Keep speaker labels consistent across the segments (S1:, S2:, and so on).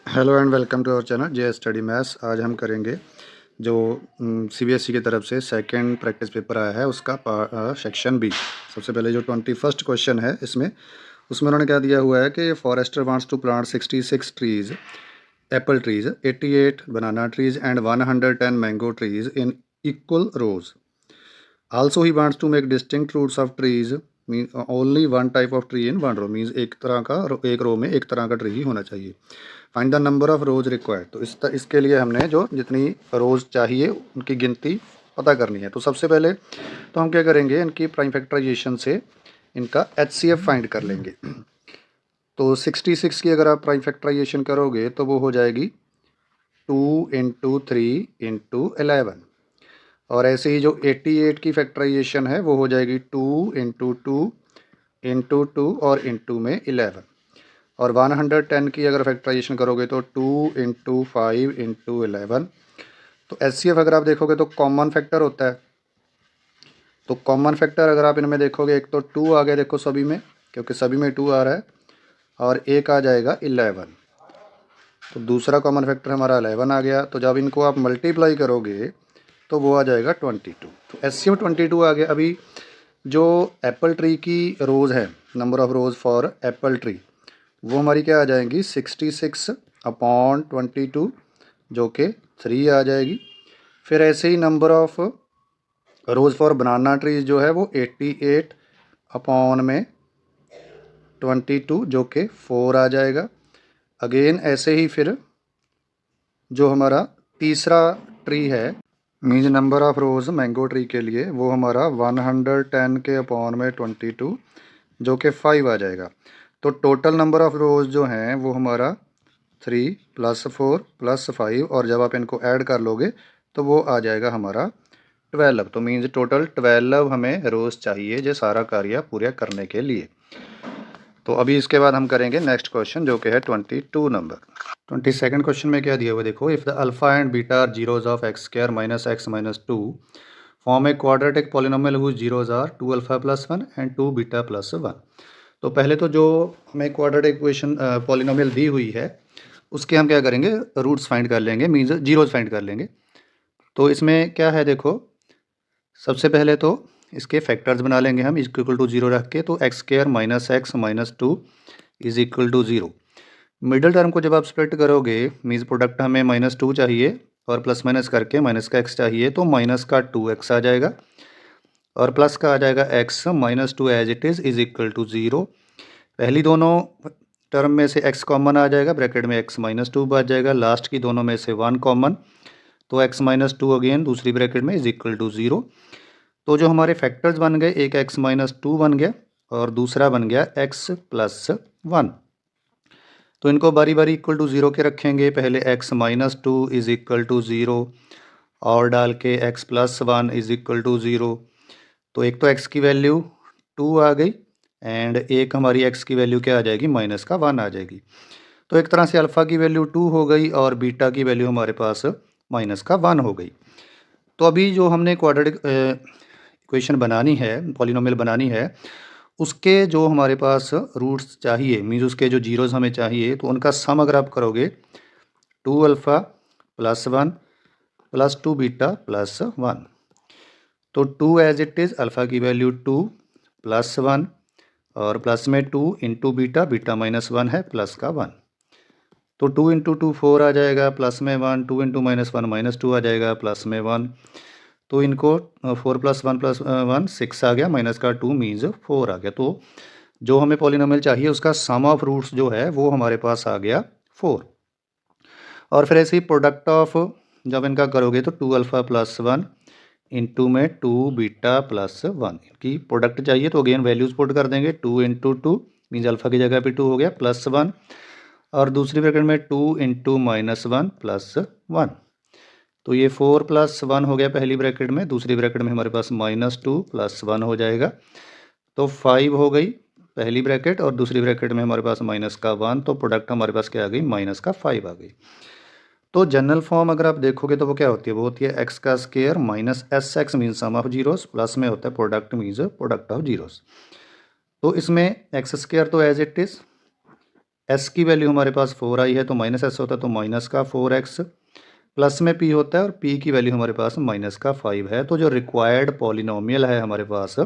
S1: Hello and welcome to our channel J study maths. आज हम करेंगे जो सीबीएसई की तरफ से सेकंड प्रैक्टिस पेपर आया है उसका सेक्शन बी। सबसे पहले जो 21st क्वेश्चन है उसमें उन्होंने क्या दिया हुआ है कि forester wants to plant 66 trees, apple trees, 88 banana trees and 110 mango trees in equal rows. Also he wants to make distinct routes of trees, mean only one type of tree in one row, means एक तरह का एक रो में एक तरह का tree ही होना चाहिए। Find the number of rose required. तो इसके लिए हमने जो जितनी रोज़ चाहिए उनकी गिनती पता करनी है। तो सबसे पहले तो हम क्या करेंगे, इनकी प्राइम फैक्टराइजेशन से इनका HCF फाइंड कर लेंगे। तो 66 की अगर आप प्राइम फैक्टराइजेशन करोगे तो वो हो जाएगी 2 इंटू 3 इंटू 11। और ऐसे ही जो 88 की फैक्टराइजेशन है वो हो जाएगी 2 इंटू 2 इंटू 2 और इंटू में 11। और 110 की अगर फैक्टराइजेशन करोगे तो 2 इंटू 5 इंटू 11। तो HCF अगर आप देखोगे तो कॉमन फैक्टर होता है। तो कॉमन फैक्टर अगर आप इनमें देखोगे, एक तो 2 आ गया देखो सभी में, क्योंकि सभी में 2 आ रहा है, और एक आ जाएगा 11। तो दूसरा कॉमन फैक्टर हमारा 11 आ गया। तो जब इनको आप मल्टीप्लाई करोगे तो वो आ जाएगा 22। तो HCF 22 आ गया। अभी जो एप्पल ट्री की रोज़ है, number of rows for apple tree, वो हमारी क्या आ जाएंगी 66 अपॉन 22, जो कि 3 आ जाएगी। फिर ऐसे ही number of rows for banana trees जो है वो 88 अपॉन में 22, जो कि 4 आ जाएगा। अगेन ऐसे ही फिर जो हमारा तीसरा ट्री है, means number of rows mango tree के लिए, वो हमारा 110 के अपॉन में 22, जो कि 5 आ जाएगा। तो टोटल नंबर ऑफ रोज़ जो हैं वो हमारा 3 प्लस 4 प्लस 5, और जब आप इनको ऐड कर लोगे तो वो आ जाएगा हमारा 12। तो मीन्स टोटल 12 हमें रोज़ चाहिए जो सारा कार्य पूरा करने के लिए। तो अभी इसके बाद हम करेंगे नेक्स्ट क्वेश्चन, जो कि है 22 नंबर। 22nd क्वेश्चन में क्या दिया हुआ देखो, if the alpha and beta are zeros of x square minus x minus 2 form a quadratic polynomial whose zeros are 2 alpha plus 1 and 2 beta plus 1। तो पहले तो जो हमें क्वाड्रेटिक इक्वेशन पॉलिनोमियल दी हुई है उसके हम क्या करेंगे, रूट्स फाइंड कर लेंगे, मीन्स जीरोज फाइंड कर लेंगे। तो इसमें क्या है देखो, सबसे पहले तो इसके फैक्टर्स बना लेंगे हम इक्वल टू 0 रख के। तो x square minus x minus 2 is equal to 0। Middle term को जब आप स्प्लिट करोगे, मीन्स प्रोडक्ट हमें -2 चाहिए और प्लस माइनस करके माइनस का x चाहिए, तो माइनस का 2x आ जाएगा और प्लस का आ जाएगा x -2 as it is equal to 0। पहली दोनों टर्म में से x कॉमन आ जाएगा, ब्रैकेट में x -2 बच जाएगा। लास्ट की दोनों में से 1 कॉमन, तो x -2 अगेन दूसरी ब्रैकेट में इज इक्वल टू 0। तो जो हमारे फैक्टर्स बन गए, एक x -2 बन गया और दूसरा बन गया x + 1। तो इनको बारी बारी इक्वल टू 0 के रखेंगे। पहले x -2 इज इक्वल टू 0 और डाल के x + 1 इज इक्वल टू 0। तो एक तो x की वैल्यू 2 आ गई एंड एक हमारी x की वैल्यू क्या आ जाएगी, -1 आ जाएगी। तो एक तरह से अल्फ़ा की वैल्यू 2 हो गई और बीटा की वैल्यू हमारे पास -1 हो गई। तो अभी जो हमने क्वाड्रेटिक इक्वेशन बनानी है, पॉलिनोमियल बनानी है, उसके जो हमारे पास रूट्स चाहिए, मीन्स उसके जो जीरोज़ हमें चाहिए, तो उनका सम अगर आप करोगे 2 alpha plus 1 plus 2 beta plus 1। तो 2 एज इट इज़, अल्फ़ा की वैल्यू 2 प्लस 1 और प्लस में 2 इंटू बीटा, बीटा -1 है, प्लस का 1। तो 2 इंटू 2 4 आ जाएगा, प्लस में 1, 2 इंटू -1 -2 आ जाएगा, प्लस में 1। तो इनको 4 + 1 + 1 6 आ गया, माइनस का 2 मीन्स 4 आ गया। तो जो हमें पॉलिनोमियल चाहिए उसका सम ऑफ रूट्स जो है वो हमारे पास आ गया 4। और फिर ऐसे ही प्रोडक्ट ऑफ जब इनका करोगे तो 2 अल्फ़ा प्लस 1 इंटू में 2 बीटा प्लस 1 की प्रोडक्ट चाहिए। तो अगेन वैल्यूज पुट कर देंगे, 2 इंटू 2 मीन्स अल्फ़ा की जगह पे 2 हो गया, प्लस 1 और दूसरी ब्रैकेट में 2 इंटू -1 प्लस 1। तो ये 4 + 1 हो गया पहली ब्रैकेट में, दूसरी ब्रैकेट में हमारे पास -2 + 1 हो जाएगा। तो 5 हो गई पहली ब्रैकेट और दूसरी ब्रैकेट में हमारे पास -1, तो प्रोडक्ट हमारे पास क्या आ गई, -5 आ गई। तो जनरल फॉर्म अगर आप देखोगे तो वो क्या होती है, वो होती है एक्स का square minus S x means sum of zeros, plus में होता है product means product of zeros. तो इसमें एक्स स्क्वायर तो एज इट इज़ एस की वैल्यू हमारे पास 4 आई है तो माइनस एस होता है तो माइनस का 4x, प्लस में p होता है और p की वैल्यू हमारे पास माइनस का 5 है। तो जो रिक्वायर्ड पॉलिनोमियल है हमारे पास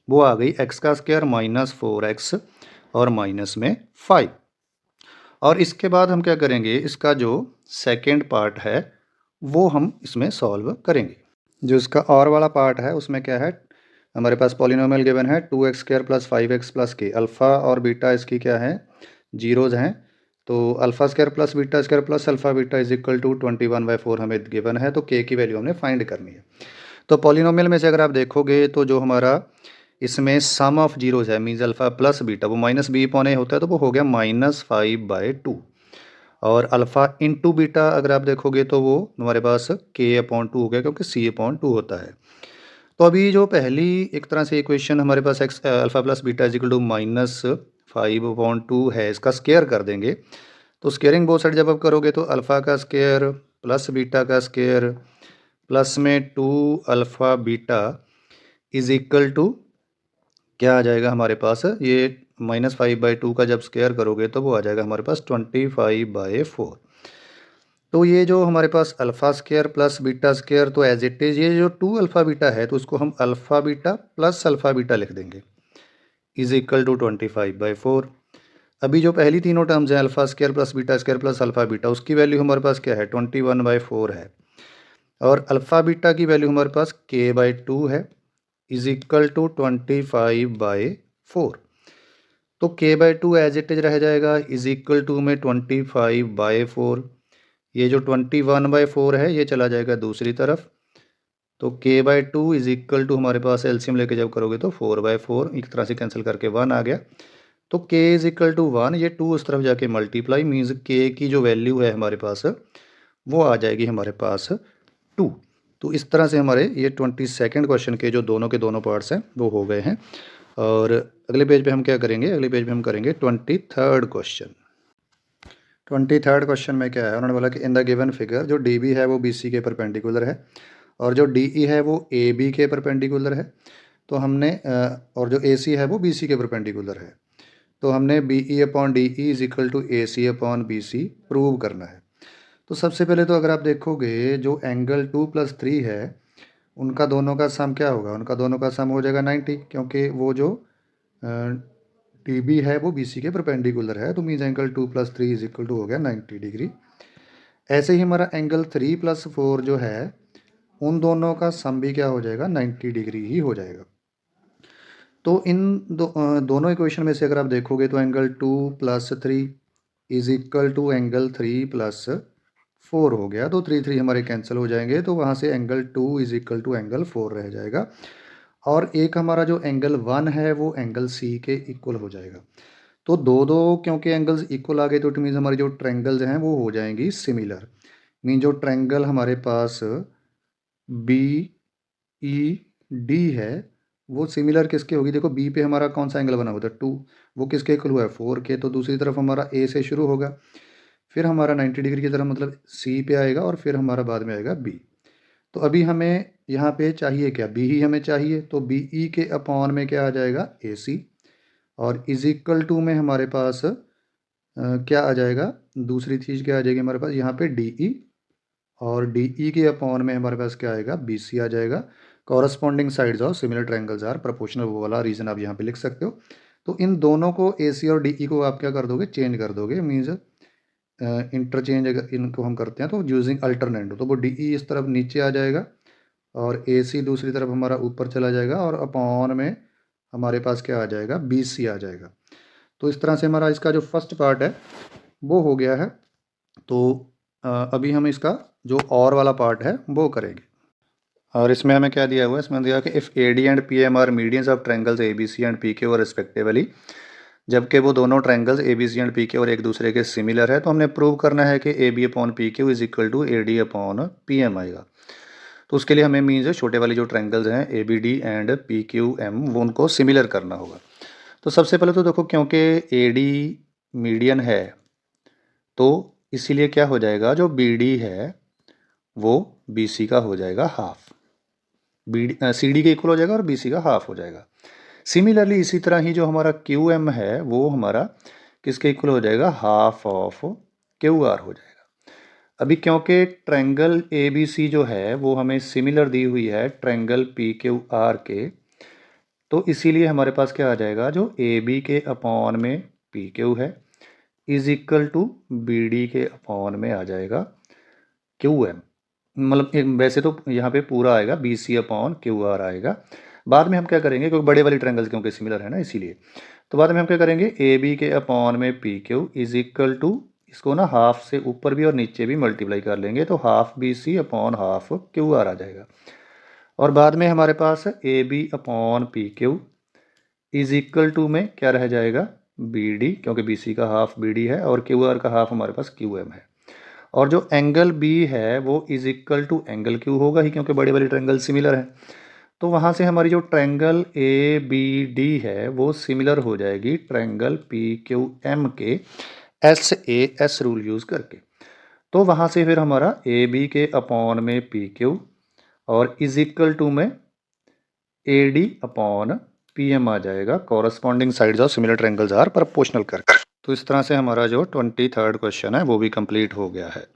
S1: वो आ गई x का स्क्वायर माइनस 4x और माइनस में 5। और इसके बाद हम क्या करेंगे, इसका जो सेकेंड पार्ट है वो हम इसमें सॉल्व करेंगे। जो इसका और वाला पार्ट है उसमें क्या है, हमारे पास पॉलिनोमियल गिवन है 2x square plus 5x plus k. Alpha और बीटा इसकी क्या है, जीरोज़ हैं। तो alpha square plus beta square plus alpha beta is equal to 21/4 हमें गिवन है। तो के की वैल्यू हमने फाइंड करनी है। तो पॉलिनोमियल में से अगर आप देखोगे तो जो हमारा इसमें सम ऑफ जीरोज़ है मीन्स अल्फ़ा प्लस बीटा, वो माइनस बी अपॉन ए होता है तो वो हो गया -5/2। और अल्फ़ा इंटू बीटा अगर आप देखोगे तो वो हमारे पास k/2 हो गया क्योंकि c/2 होता है। तो अभी जो पहली एक तरह से इक्वेशन हमारे पास x alpha plus beta is equal to -5/2 है, इसका स्केयर कर देंगे। तो स्केयरिंग बोथ साइड जब आप करोगे तो अल्फ़ा का स्केयर प्लस बीटा का स्केयर प्लस में 2 alpha beta is equal to क्या आ जाएगा हमारे पास, ये -5/2 का जब स्केयर करोगे तो वो आ जाएगा हमारे पास 25/4। तो ये जो हमारे पास alpha square plus beta square तो एज इट इज़ ये जो 2 अल्फ़ा बीटा है तो उसको हम alpha beta plus alpha beta लिख देंगे इज इक्वल टू 25/4। अभी जो पहली तीनों टर्म्स हैं alpha square plus alpha beta उसकी वैल्यू हमारे पास क्या है 21/4 है। और अल्फ़ा बीटा की वैल्यू हमारे पास k/2 है इज इक्वल टू 25/4। तो k/2 एज इट इज रह जाएगा इज इक्वल टू में 25/4। ये जो 21/4 है ये चला जाएगा दूसरी तरफ। तो k/2 इज इक्वल टू हमारे पास एलसीएम लेके जब करोगे तो 4/4 एक तरह से कैंसिल करके 1 आ गया। तो k इज इक्वल टू 1, ये 2 उस तरफ जाके मल्टीप्लाई मीन्स k की जो वैल्यू है हमारे पास वो आ जाएगी हमारे पास 2। तो इस तरह से हमारे ये 22nd क्वेश्चन के जो दोनों के दोनों पार्ट्स हैं वो हो गए हैं। और अगले पेज पे हम क्या करेंगे, अगले पेज पे हम करेंगे 23rd क्वेश्चन। 23rd क्वेश्चन में क्या है, उन्होंने बोला कि इन द गिवन फिगर जो डी बी है वो बी सी के परपेंडिकुलर है और जो डी ई है वो ए बी के परपेंडिकुलर है। तो हमने और जो ए सी है वो बी सी के परपेंडिकुलर है। तो हमने B E upon D E is equal to A C upon B C prove करना है। तो सबसे पहले तो अगर आप देखोगे जो एंगल 2+3 है उनका दोनों का सम क्या होगा, उनका दोनों का सम हो जाएगा 90 क्योंकि वो जो डी बी है वो बी सी के परपेंडिकुलर है। तो means angle 2+3 is equal to हो गया 90 डिग्री। ऐसे ही हमारा एंगल 3+4 जो है उन दोनों का सम भी क्या हो जाएगा 90 डिग्री ही हो जाएगा। तो इन दोनों इक्वेशन में से अगर आप देखोगे तो angle 2+3 is equal to angle 3+4 हो गया। तो 3 हमारे कैंसिल हो जाएंगे तो वहाँ से angle 2 is equal to angle 4 रह जाएगा। और एक हमारा जो एंगल 1 है वो एंगल सी के इक्वल हो जाएगा। तो दो क्योंकि एंगल्स इक्वल आ गए तो इट मीन्स हमारी जो ट्रायंगल्स हैं वो हो जाएंगी सिमिलर। मीन जो ट्रायंगल हमारे पास बी ई डी है वो सिमिलर किसके होगी, देखो बी पे हमारा कौन सा एंगल बना हुआ था 2, वो किसके इक्वल हुआ है 4 के। तो दूसरी तरफ हमारा ए से शुरू होगा फिर हमारा 90 डिग्री की तरफ मतलब सी पे आएगा और फिर हमारा बाद में आएगा बी। तो अभी हमें यहाँ पे चाहिए क्या, बी ही हमें चाहिए। तो बी ई के अपॉन में क्या आ जाएगा ए सी और इज इक्वल टू में हमारे पास क्या आ जाएगा, दूसरी चीज़ क्या आ जाएगी हमारे पास यहाँ पे डी ई और डी ई के अपॉन में हमारे पास क्या आएगा बी सी आ जाएगा। Corresponding sides of similar triangles are proportional, वो वाला रीज़न आप यहाँ पे लिख सकते हो। तो इन दोनों को ए सी और डी ई को आप क्या कर दोगे चेंज कर दोगे मीन्स इंटरचेंज अगर इनको हम करते हैं तो यूजिंग अल्टरनेट। तो वो डी ई इस तरफ नीचे आ जाएगा और ए सी दूसरी तरफ हमारा ऊपर चला जाएगा और अपॉन में हमारे पास क्या आ जाएगा बी सी आ जाएगा। तो इस तरह से हमारा इसका जो फर्स्ट पार्ट है वो हो गया है। तो अभी हम इसका जो और वाला पार्ट है वो करेंगे। और इसमें हमें क्या दिया हुआ है, इसमें दिया कि if A D and P M are medians of triangles A B C and P Q R respectively, जबकि वो दोनों triangles A B C and P Q R एक दूसरे के सिमिलर है। तो हमने प्रूव करना है कि A B upon P Q is equal to A D upon P M आएगा। तो उसके लिए हमें मीन्स छोटे वाली जो ट्रायंगल्स हैं A B D and P Q M वो उनको सिमिलर करना होगा। तो सबसे पहले तो देखो क्योंकि ए डी मीडियन है तो इसीलिए क्या हो जाएगा जो बी डी है वो बी सी का हो जाएगा हाफ, बी सी डी के इक्वल हो जाएगा और बी सी का हाफ हो जाएगा। सिमिलरली इसी तरह ही जो हमारा क्यू एम है वो हमारा किसके इक्वल हो जाएगा, हाफ ऑफ क्यू आर हो जाएगा। अभी क्योंकि ट्रायंगल ए बी सी जो है वो हमें सिमिलर दी हुई है ट्रायंगल पी क्यू आर के, तो इसीलिए हमारे पास क्या आ जाएगा, जो ए बी के अपॉन में पी क्यू है is equal to B D के अपॉन में आ जाएगा क्यू एम। मतलब वैसे तो यहाँ पे पूरा आएगा B C upon Q R आएगा। बाद में हम क्या करेंगे, क्योंकि बड़े वाली ट्रायंगल्स क्योंकि सिमिलर है ना इसीलिए, तो बाद में हम क्या करेंगे, ए बी के अपॉन में P Q is equal to, इसको ना हाफ से ऊपर भी और नीचे भी मल्टीप्लाई कर लेंगे तो half B C upon half Q R आ जाएगा। और बाद में हमारे पास A B upon P Q is equal to में क्या रह जाएगा, बी डी, क्योंकि बी सी का हाफ बी डी है और क्यू आर का हाफ हमारे पास क्यू एम है। और जो एंगल बी है वो is equal to angle Q होगा ही, क्योंकि बड़ी वाली ट्रायंगल सिमिलर है। तो वहाँ से हमारी जो ट्रायंगल ए बी डी है वो सिमिलर हो जाएगी ट्रायंगल पी क्यू एम के S A S rule use करके। तो वहाँ से फिर हमारा ए बी के अपॉन में पी क्यू और इज इक्वल टू में A D upon P M आ जाएगा। Corresponding sides of similar triangles are proportional करके। तो इस तरह से हमारा जो 23rd क्वेश्चन है वो भी कंप्लीट हो गया है।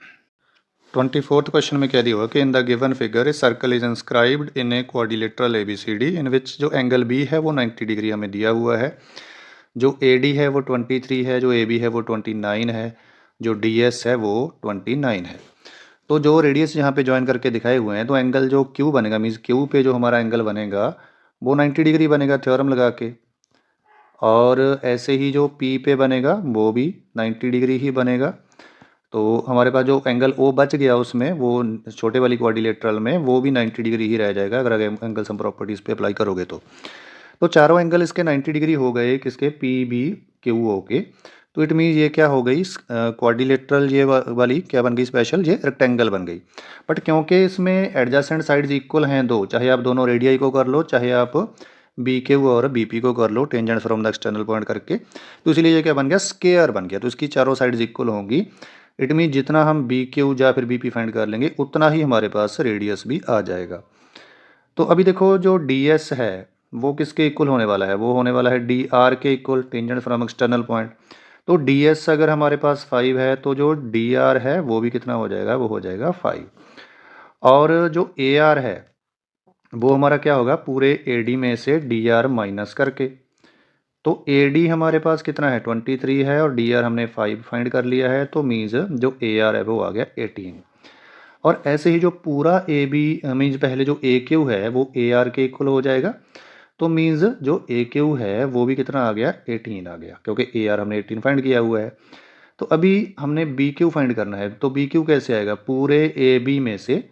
S1: 24th क्वेश्चन में क्या दिया हुआ कि in the given figure a circle is inscribed in a quadrilateral ABCD इन विच, जो एंगल बी है वो 90 डिग्री हमें दिया हुआ है, जो AD है वो 23 है, जो AB है वो 29 है, जो DS है वो 29 है। तो जो रेडियस यहाँ पे ज्वाइन करके दिखाए हुए हैं, तो एंगल जो Q बनेगा, मीन्स Q पे जो हमारा एंगल बनेगा वो 90 डिग्री बनेगा थ्योरम लगा के, और ऐसे ही जो P पे बनेगा वो भी 90 डिग्री ही बनेगा। तो हमारे पास जो एंगल O बच गया उसमें, वो छोटे वाली क्वाड्रिलेटरल में वो भी 90 डिग्री ही रह जाएगा अगर एंगल सम प्रॉपर्टीज़ पे अप्लाई करोगे तो चारों एंगल इसके 90 डिग्री हो गए, किसके, पी बी क्यू ओ के। तो इट मीन ये क्या हो गई, क्वाड्रिलेटरल ये वाली क्या बन गई, स्पेशल ये रेक्टेंगल बन गई। बट क्योंकि इसमें एडजेसेंट साइड्स इक्वल हैं दो, चाहे आप दोनों रेडियाई को कर लो, चाहे आप बी क्यू और बी पी को कर लो tangent from the external point करके, तो इसलिए ये क्या बन गया, स्केयर बन गया। तो इसकी चारों साइड्स इक्वल होंगी। इट मीन जितना हम बी क्यू या फिर बी पी फाइंड कर लेंगे उतना ही हमारे पास रेडियस भी आ जाएगा। तो अभी देखो जो डी एस है वो किसके इक्वल होने वाला है, वो होने वाला है डी आर के equal, tangent from external point. तो डी एस अगर हमारे पास 5 है तो जो डी आर है वो भी कितना हो जाएगा, वो हो जाएगा 5। और जो ए आर है वो हमारा क्या होगा, पूरे ए डी में से डी आर माइनस करके। तो ए डी हमारे पास कितना है, 23 है, और डी आर हमने 5 फाइंड कर लिया है, तो मीन्स जो ए आर है वो आ गया 18। और ऐसे ही जो पूरा ए बी मीन्स पहले जो ए क्यू है वो ए आर के इक्वल हो जाएगा, तो मीन्स जो ए क्यू है वो भी कितना आ गया, 18 आ गया, क्योंकि ए आर हमने 18 फाइंड किया हुआ है। तो अभी हमने बी क्यू फाइंड करना है, तो बी क्यू कैसे आएगा, पूरे ए बी में से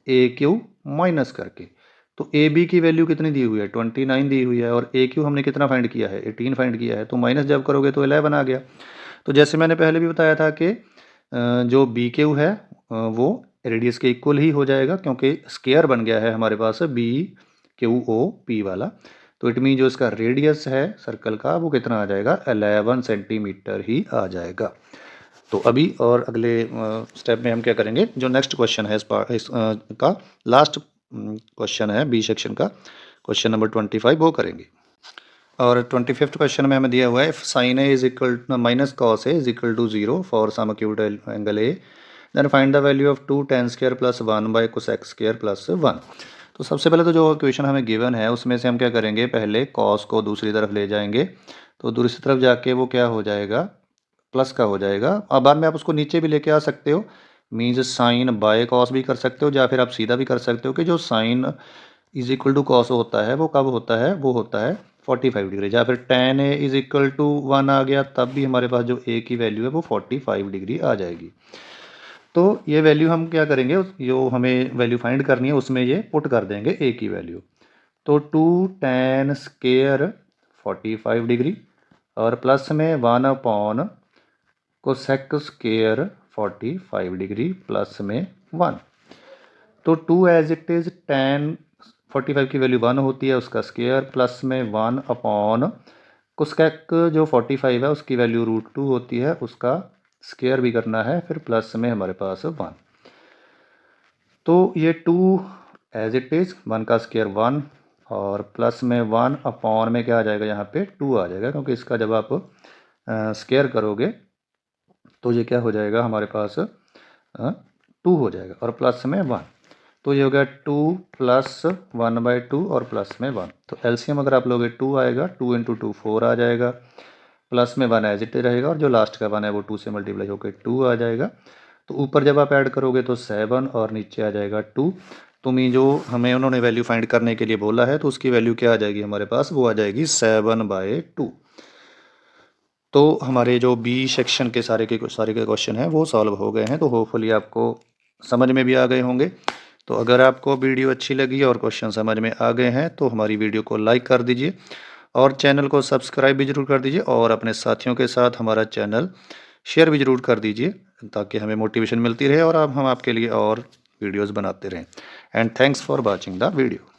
S1: ए क्यू माइनस करके। तो ए बी की वैल्यू कितनी दी हुई है, 29 दी हुई है, और ए क्यू हमने कितना फाइंड किया है, 18 फाइंड किया है, तो माइनस जब करोगे तो 11 आ गया। तो जैसे मैंने पहले भी बताया था कि जो बी क्यू है वो रेडियस के इक्वल ही हो जाएगा, क्योंकि स्केयर बन गया है हमारे पास बी क्यू ओ पी वाला। तो इट मीन जो इसका रेडियस है सर्कल का वो कितना आ जाएगा, 11 सेंटीमीटर ही आ जाएगा। तो अभी और अगले स्टेप में हम क्या करेंगे, जो नेक्स्ट क्वेश्चन है का लास्ट क्वेश्चन है बी सेक्शन का, क्वेश्चन नंबर 25 वो करेंगे। और 25th क्वेश्चन में हमें दिया हुआ है, sine A is equal minus cos A is equal to 0 for some acute angle A, then find the value of 2 tan square plus 1 by cosec square plus 1। तो सबसे पहले तो जो क्वेश्चन हमें गिवन है उसमें से हम क्या करेंगे, पहले कॉस को दूसरी तरफ ले जाएंगे, तो दूसरी तरफ जाके वो क्या हो जाएगा, प्लस का हो जाएगा। अब बाद में आप उसको नीचे भी लेके आ सकते हो, मीन्स साइन बाय कॉस भी कर सकते हो, या फिर आप सीधा भी कर सकते हो कि जो sine is equal to cos होता है वो कब होता है, वो होता है 45 डिग्री, या फिर tan A is equal to 1 आ गया, तब भी हमारे पास जो ए की वैल्यू है वो 45 डिग्री आ जाएगी। तो ये वैल्यू हम क्या करेंगे, जो हमें वैल्यू फाइंड करनी है उसमें ये पुट कर देंगे ए की वैल्यू। तो 2 tan स्केयर 45 डिग्री और प्लस में 1 upon cosec square 45 degree plus में 1। तो 2 एज इट इज़ tan 45 की वैल्यू 1 होती है, उसका स्केयर, प्लस में 1 अपॉन कोसेक जो 45 है उसकी वैल्यू √2 होती है, उसका स्केयर भी करना है, फिर प्लस में हमारे पास 1। तो ये 2 एज इट इज़ 1 का स्केयर 1 और प्लस में 1 अपॉन में क्या आ जाएगा, यहाँ पे 2 आ जाएगा, क्योंकि इसका जब आप स्क्वायर करोगे तो ये क्या हो जाएगा हमारे पास 2 हो जाएगा और प्लस में 1, तो ये हो गया 2 प्लस 1/2 और प्लस में 1। तो एलसीएम अगर आप लोगे 2 आएगा, 2 इंटू 2 4 आ जाएगा, प्लस में 1 एज इट रहेगा और जो लास्ट का 1 है वो 2 से मल्टीप्लाई होकर 2 आ जाएगा। तो ऊपर जब आप ऐड करोगे तो 7 और नीचे आ जाएगा 2। तो मी जो हमें उन्होंने वैल्यू फाइंड करने के लिए बोला है तो उसकी वैल्यू क्या आ जाएगी हमारे पास, वो आ जाएगी 7/2। तो हमारे जो बी सेक्शन के सारे के क्वेश्चन हैं वो सॉल्व हो गए हैं। तो होपफुली आपको समझ में भी आ गए होंगे। तो अगर आपको वीडियो अच्छी लगी और क्वेश्चन समझ में आ गए हैं तो हमारी वीडियो को लाइक कर दीजिए और चैनल को सब्सक्राइब भी ज़रूर कर दीजिए और अपने साथियों के साथ हमारा चैनल शेयर भी ज़रूर कर दीजिए ताकि हमें मोटिवेशन मिलती रहे और अब हम आपके लिए और वीडियोज़ बनाते रहें। And thanks for watching the video.